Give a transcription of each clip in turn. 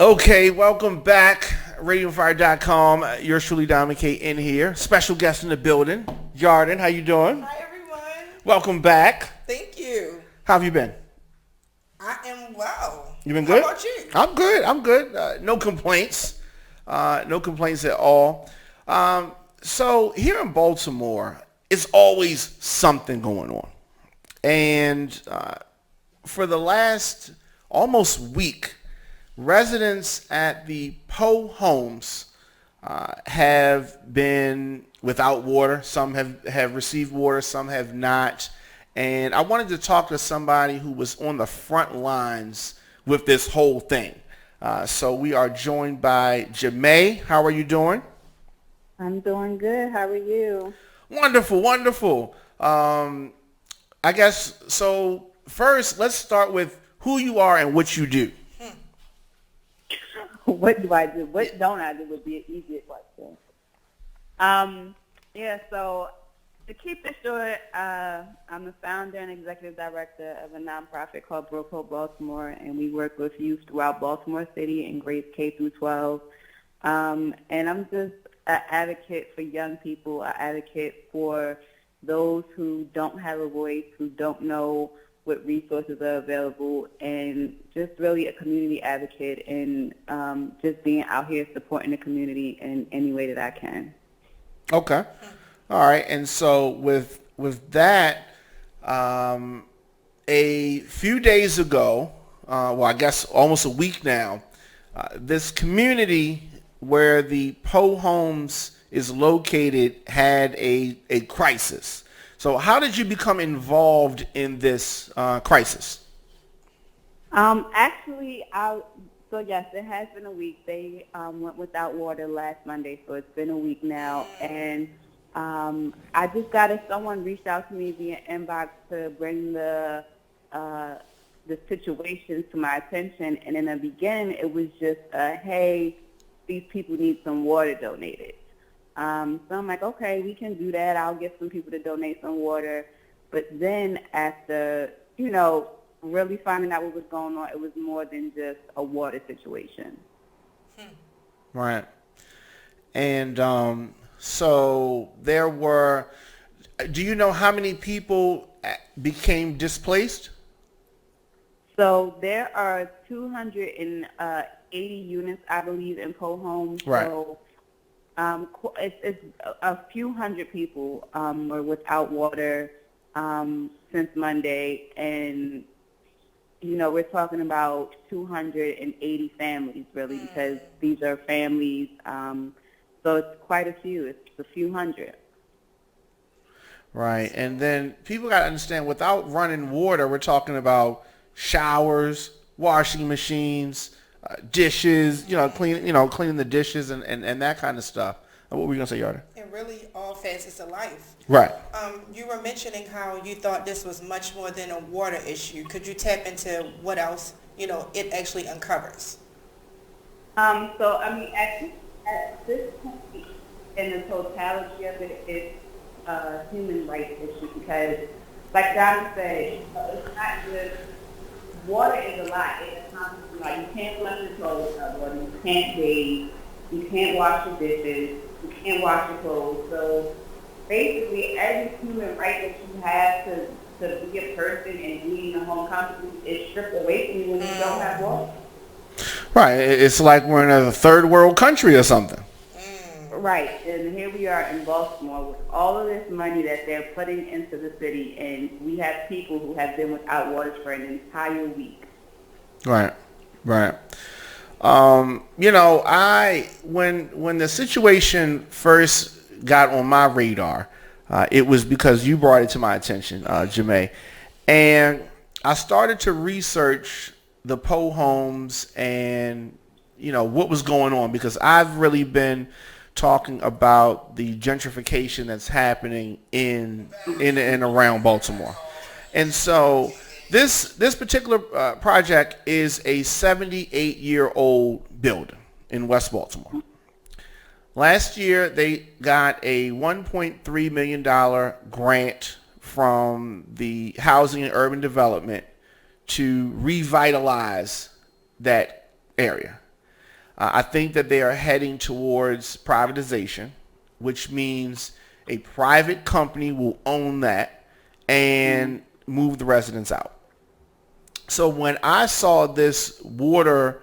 Okay, welcome back. RadioFire.com. Yours truly, Diamond K, in here. Special guest in the building, Yardyn. How you doing? Hi, everyone. Welcome back. Thank you. How have you been? I am well. You been good? How about you? I'm good. I'm good. No complaints. No complaints at all. So here in Baltimore, it's always something going on. And for the last almost week, residents at the Poe homes have been without water. Some have received water, some have not. And I wanted to talk to somebody who was on the front lines with this whole thing. So we are joined by Jamais. How are you doing? I'm doing good. How are you? Wonderful, wonderful. I guess, so first, let's start with who you are and what you do. What do I do? What don't I do would be an easier question. So to keep it short, I'm the founder and executive director of a nonprofit called Burts Baltimore, and we work with youth throughout Baltimore City in grades K through 12. And I'm just an advocate for young people, an advocate for those who don't have a voice, who don't know what resources are available, and just really a community advocate, and just being out here supporting the community in any way that I can. Okay. All right. And so with that, a few days ago, I guess almost a week now, this community where the Poe homes is located had a crisis. So how did you become involved in this crisis? So yes, it has been a week. They went without water last Monday, so it's been a week now. And I just someone reached out to me via inbox to bring the situation to my attention. And in the beginning, it was just, hey, these people need some water donated. So I'm like, okay, we can do that. I'll get some people to donate some water. But then after, really finding out what was going on, it was more than just a water situation. Right. And so there were, do you know how many people became displaced? So there are 280 units, I believe, in Poe homes. Right. So it's a few hundred people were without water since Monday, and we're talking about 280 families, really, because these are families. So it's quite a few. It's a few hundred. Right. And then people got to understand, without running water, we're talking about showers, washing machines, dishes, cleaning the dishes and that kind of stuff. What were you going to say, Yardyn? And really all facets of life. Right. You were mentioning how you thought this was much more than a water issue. Could you tap into what else, it actually uncovers? At this point, in the totality of it, it's a human rights issue because, like Don said, it's not just, water is a lot. It's constantly like you can't flush your clothes without water, you can't bathe, you can't wash your dishes, you can't wash your clothes. So basically, every human right that you have to be a person and be in a home comfortably is stripped away from you when you don't have water. Right. It's like we're in a third world country or something. Right. And here we are in Baltimore with all of this money that they're putting into the city, and we have people who have been without water for an entire week. Right. Right. When the situation first got on my radar, it was because you brought it to my attention, Jamais. And I started to research the Poe homes and, what was going on, because I've really been talking about the gentrification that's happening in and around Baltimore. And so this particular project is a 78-year-old building in West Baltimore. Last year, they got a $1.3 million grant from the Housing and Urban Development to revitalize that area. I think that they are heading towards privatization, which means a private company will own that and move the residents out. So when I saw this water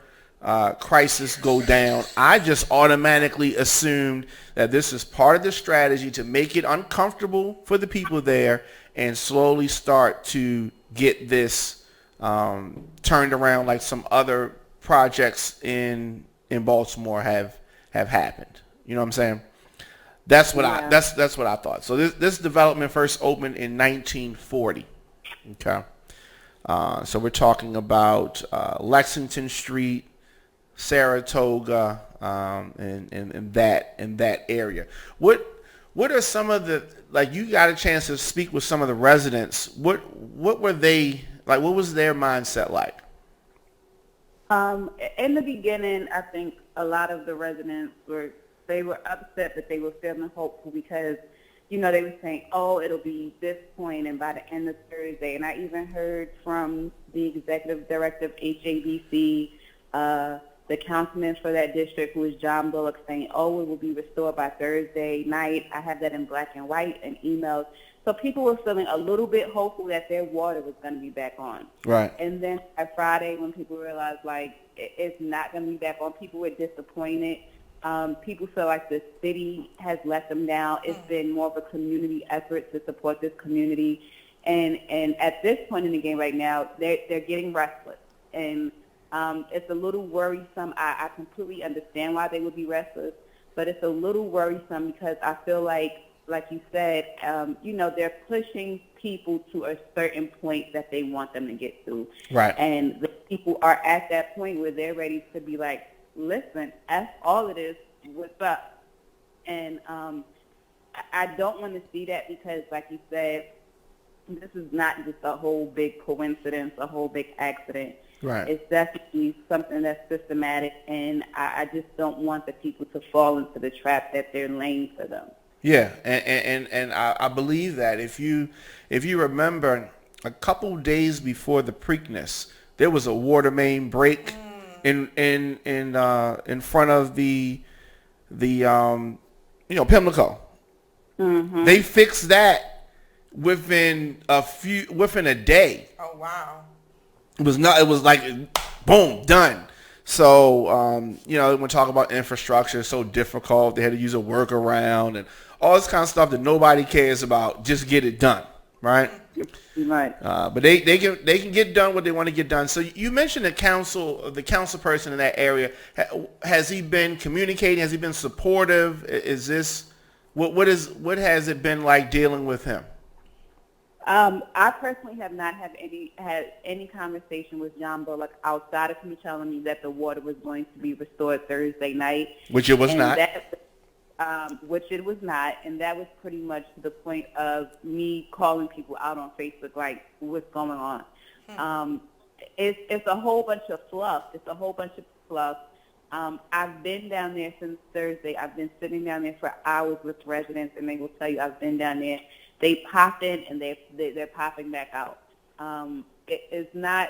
crisis go down, I just automatically assumed that this is part of the strategy to make it uncomfortable for the people there and slowly start to get this turned around like some other projects in Baltimore have happened. You know what I'm saying? That's what that's what I thought. So this development first opened in 1940. Okay. So we're talking about Lexington Street, Saratoga, and that area. What are some of the, like, you got a chance to speak with some of the residents. What were they like? What was their mindset like? In the beginning, I think a lot of the residents were upset, but they were feeling hopeful because, you know, they were saying, oh, it'll be this point and by the end of Thursday. And I even heard from the executive director of HABC, the councilman for that district, who is John Bullock, saying, oh, it will be restored by Thursday night. I have that in black and white and emails. So people were feeling a little bit hopeful that their water was going to be back on. Right. And then by Friday, when people realized, like, it's not going to be back on, people were disappointed. People feel like the city has let them down. It's been more of a community effort to support this community. And at this point in the game right now, they're getting restless. And it's a little worrisome. I completely understand why they would be restless, but it's a little worrisome because I feel like you said, you know, they're pushing people to a certain point that they want them to get to. Right. And the people are at that point where they're ready to be like, listen, F all of this, what's up? And I don't want to see that because, like you said, this is not just a whole big coincidence, a whole big accident. Right. It's definitely something that's systematic, and I just don't want the people to fall into the trap that they're laying for them. Yeah, and I believe that if you remember, a couple days before the Preakness, there was a water main break in front of the Pimlico. Mm-hmm. They fixed that within a day. Oh wow. It was like boom, done. So you know, when we talk about infrastructure, it's so difficult. They had to use a workaround and all this kind of stuff that nobody cares about. Just get it done, right? Right. But they can get done what they want to get done. So you mentioned the council person in that area. Has he been communicating? Has he been supportive? Is this what has it been like dealing with him? I personally have not had any conversation with John Bullock outside of him telling me that the water was going to be restored Thursday night, which it was not. Which it was not, and that was pretty much to the point of me calling people out on Facebook, like, what's going on? It's a whole bunch of fluff. I've been down there since Thursday. I've been sitting down there for hours with residents, and they will tell you I've been down there. They pop in and they're popping back out. It's not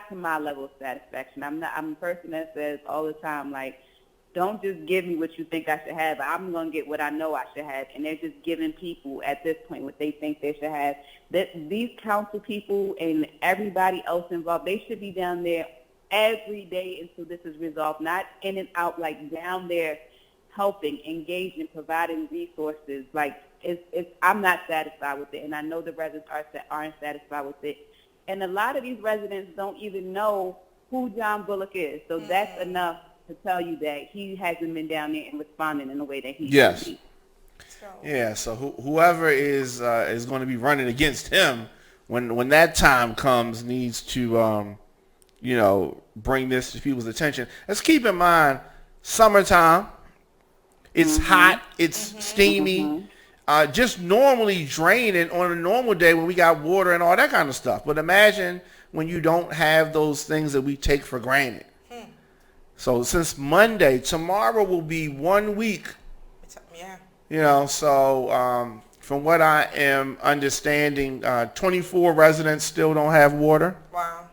to my level of satisfaction. I'm a person that says all the time, like, don't just give me what you think I should have. I'm going to get what I know I should have. And they're just giving people at this point what they think they should have. These council people and everybody else involved, they should be down there every day until this is resolved, not in and out, like down there helping, engaging, providing resources. Like, I'm not satisfied with it, and I know the residents aren't satisfied with it. And a lot of these residents don't even know who John Bullock is. So that's enough to tell you that he hasn't been down there and responding in a way that he should be. Yeah, so whoever is going to be running against him when that time comes needs to, bring this to people's attention. Let's keep in mind, summertime, it's hot, it's steamy, just normally draining on a normal day when we got water and all that kind of stuff. But imagine when you don't have those things that we take for granted. So since Monday, tomorrow will be 1 week. Yeah. So from what I am understanding, 24 residents still don't have water. Wow.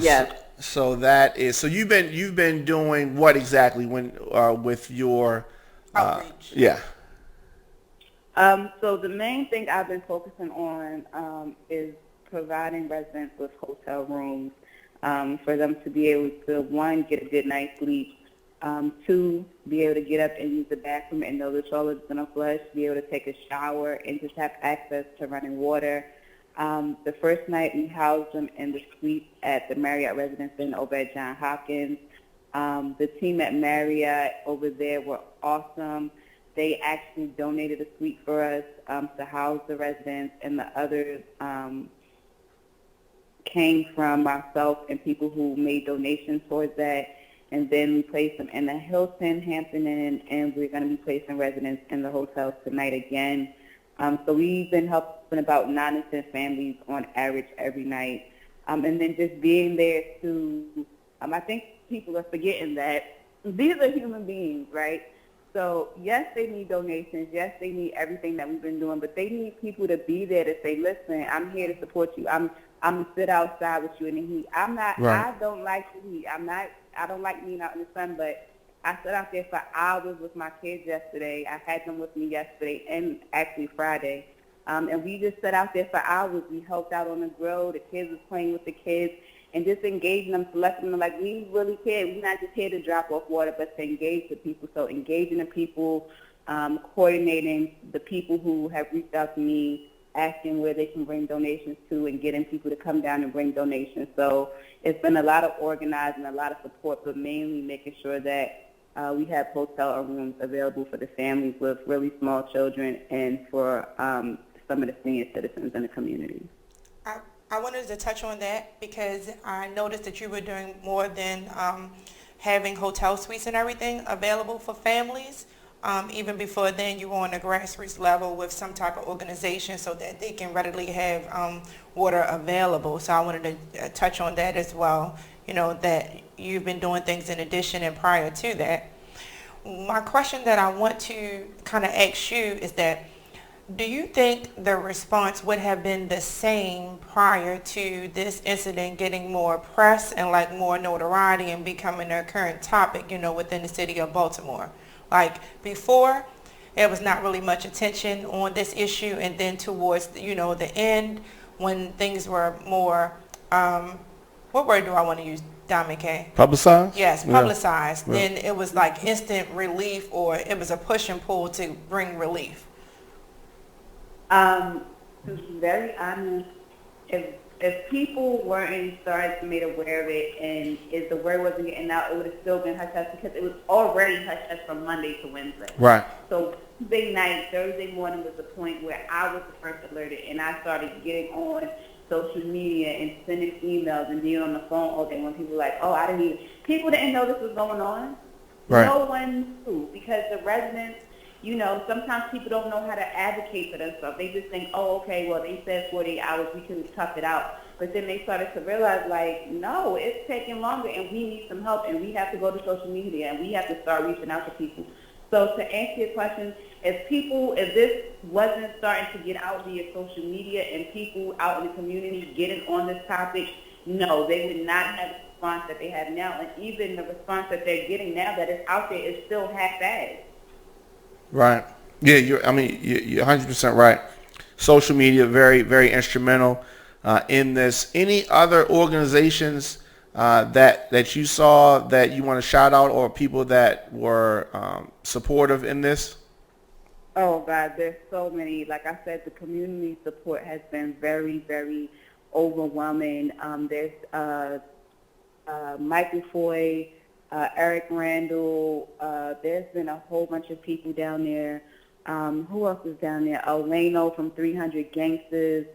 Yes. So that is, so you've been doing what exactly when with your Outreach. yeah. So the main thing I've been focusing on is providing residents with hotel rooms for them to be able to, one, get a good night's sleep, two, be able to get up and use the bathroom and know the toilet's going to flush, be able to take a shower and just have access to running water. The first night we housed them in the suite at the Marriott Residence Inn over at Johns Hopkins. The team at Marriott over there were awesome. They actually donated a suite for us to house the residents, and the others came from myself and people who made donations towards that. And then we placed them in the Hilton, Hampton Inn, and we're going to be placing residents in the hotels tonight again. So we've been helping about 9 to 10 families on average every night. And then just being there to, I think people are forgetting that these are human beings, right? So yes, they need donations. Yes, they need everything that we've been doing, but they need people to be there to say, listen, I'm here to support you. I'm going to sit outside with you in the heat. Right. I don't like the heat. I don't like being out in the sun, but I sat out there for hours with my kids yesterday. I had them with me yesterday and actually Friday. And we just sat out there for hours. We helped out on the grill. The kids was playing with the kids and just engaging them to let them know, like, we really care. We're not just here to drop off water, but to engage the people. So engaging the people, coordinating the people who have reached out to me, asking where they can bring donations to, and getting people to come down and bring donations. So it's been a lot of organizing, a lot of support, but mainly making sure that we have hotel rooms available for the families with really small children and for some of the senior citizens in the community. I wanted to touch on that because I noticed that you were doing more than having hotel suites and everything available for families. Even before then, you were on a grassroots level with some type of organization so that they can readily have water available. So I wanted to touch on that as well, that you've been doing things in addition and prior to that. My question that I want to kind of ask you is that, do you think the response would have been the same prior to this incident getting more press and more notoriety and becoming a current topic, within the city of Baltimore? Like before, there was not really much attention on this issue, and then towards the end, when things were more, what word do I want to use, Dominique? Publicized? Yes, publicized. Yeah. Then it was like instant relief, or it was a push and pull to bring relief. To be very honest, if people weren't started to be made aware of it, and if the word wasn't getting out, it would have still been hush-hush because it was already hush-hush from Monday to Wednesday. Right. So Tuesday night, Thursday morning was the point where I was the first alerted, and I started getting on social media and sending emails and being on the phone all day when people were like, oh, people didn't know this was going on. Right. No one knew because the residents, sometimes people don't know how to advocate for themselves. They just think, oh, okay, well, they said 48 hours, we can tough it out. But then they started to realize, no, it's taking longer, and we need some help, and we have to go to social media, and we have to start reaching out to people. So to answer your question, if this wasn't starting to get out via social media and people out in the community getting on this topic, no, they would not have the response that they have now. And even the response that they're getting now that is out there is still half-assed. Right. Yeah, you're 100% right. Social media, very, very instrumental in this. Any other organizations that you saw that you want to shout out, or people that were supportive in this? Oh, God, there's so many. Like I said, the community support has been very, very overwhelming. There's Michael Foy, Eric Randall. There's been a whole bunch of people down there. Who else is down there? Eleno from 300 Gangsters.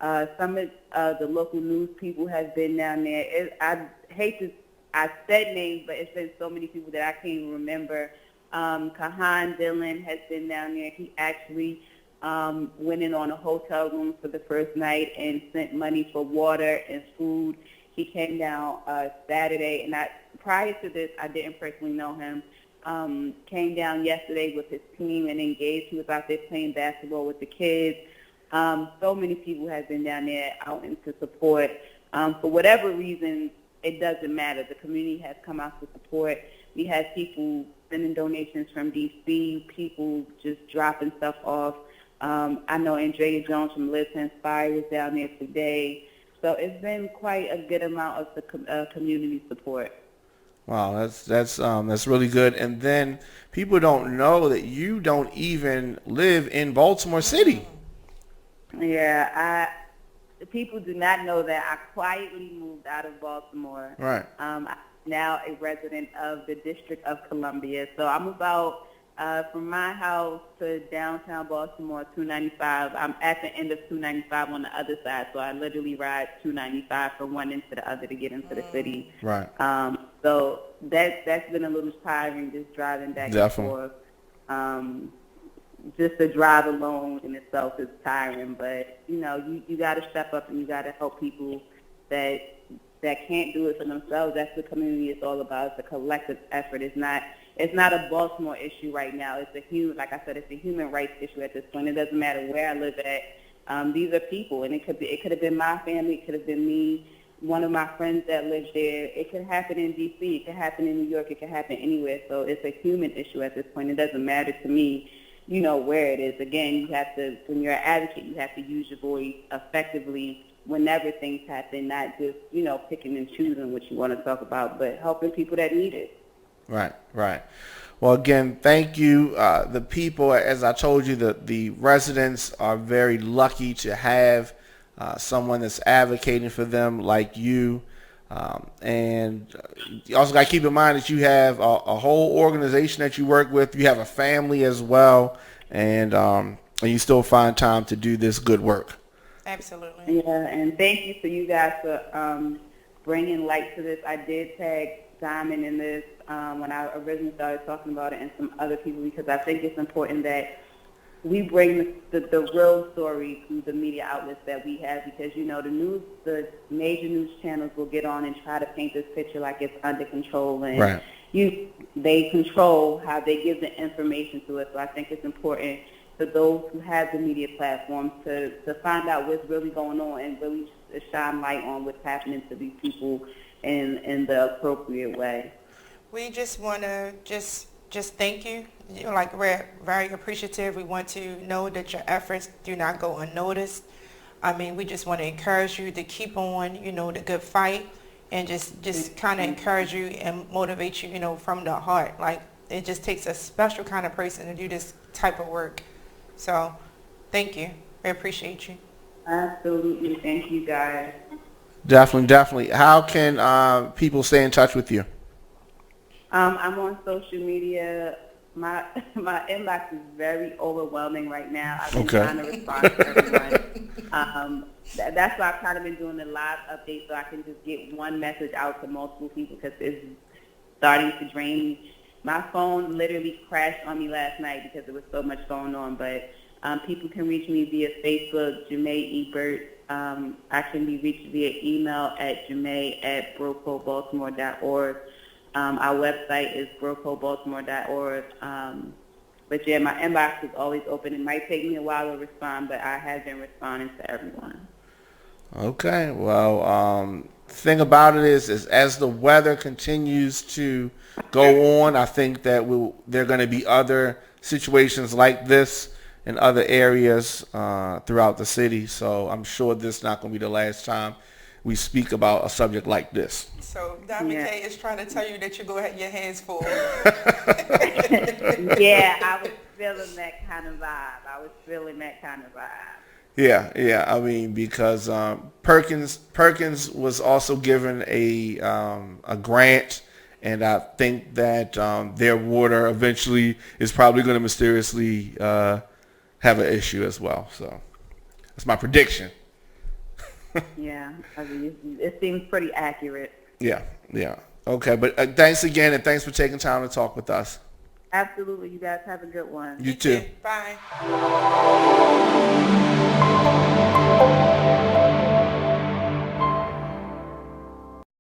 Some of the local news people have been down there. I said names, but it's been so many people that I can't even remember. Kahan Dillon has been down there. He actually went in on a hotel room for the first night and sent money for water and food. He came down Saturday, and prior to this, I didn't personally know him, came down yesterday with his team and engaged. He was out there playing basketball with the kids. So many people have been down there out and to support. For whatever reason, it doesn't matter. The community has come out to support. We had people sending donations from D.C., people just dropping stuff off. I know Andrea Jones from Live to Inspire was down there today. So it's been quite a good amount of the community support. Wow, that's really good. And then people don't know that you don't even live in Baltimore City. Yeah, people do not know that I quietly moved out of Baltimore. Right. I'm now a resident of the District of Columbia. So I'm about, from my house to downtown Baltimore, 295. I'm at the end of 295 on the other side. So I literally ride 295 from one end to the other to get into the city. Right. So that's been a little tiring, just driving back Definitely. and forth. Just the drive alone in itself is tiring, but you got to step up and you got to help people that can't do it for themselves. That's what community is all about. It's a collective effort. It's not a Baltimore issue right now. It's a human rights issue at this point. It doesn't matter where I live at. These are people, and it could have been my family. It could have been me, one of my friends that lives there. It could happen in D.C. It could happen in New York. It could happen anywhere. So it's a human issue at this point. It doesn't matter to me where it is. Again, you have to, when you're an advocate, you have to use your voice effectively whenever things happen, not just, picking and choosing what you want to talk about, but helping people that need it. Right. Well, again, thank you. The people, as I told you, the residents are very lucky to have someone that's advocating for them like you. And you also got to keep in mind that you have a whole organization that you work with. You have a family as well, and you still find time to do this good work. Absolutely. Yeah, and thank you for you guys for bringing light to this. I did tag Diamond in this when I originally started talking about it, and some other people, because I think it's important that we bring the real story to the media outlets that we have, because, the major news channels will get on and try to paint this picture like it's under control, and right. They control how they give the information to us. So I think it's important for those who have the media platforms to find out what's really going on and really shine light on what's happening to these people in the appropriate way. We just want to just thank you. We're very appreciative. We want to know that your efforts do not go unnoticed. We just want to encourage you to keep on, the good fight, and just kind of encourage you and motivate you, from the heart. It just takes a special kind of person to do this type of work. So, thank you. We appreciate you. Absolutely. Thank you, guys. Definitely. How can people stay in touch with you? I'm on social media. My inbox is very overwhelming right now. I've been trying to respond to everyone. That's why I've kind of been doing the live updates, so I can just get one message out to multiple people, because it's starting to drain me. My phone literally crashed on me last night because there was so much going on. But people can reach me via Facebook, Jamais Burts. I can be reached via email at jamais@brocobaltimore.org. Our website is brocobaltimore.org. But yeah, my inbox is always open. It might take me a while to respond, but I have been responding to everyone. Okay. Well, thing about it is as the weather continues to go on, I think that there are going to be other situations like this in other areas throughout the city. So I'm sure this is not going to be the last time we speak about a subject like this. So Diamond K is trying to tell you that you go ahead, your hands full. Yeah, I was feeling that kind of vibe. Yeah. Because Perkins was also given a grant, and I think that their water eventually is probably going to mysteriously have an issue as well. So that's my prediction. Yeah, it seems pretty accurate. Yeah. Okay, but thanks again, and thanks for taking time to talk with us. Absolutely. You guys have a good one. You too. Bye.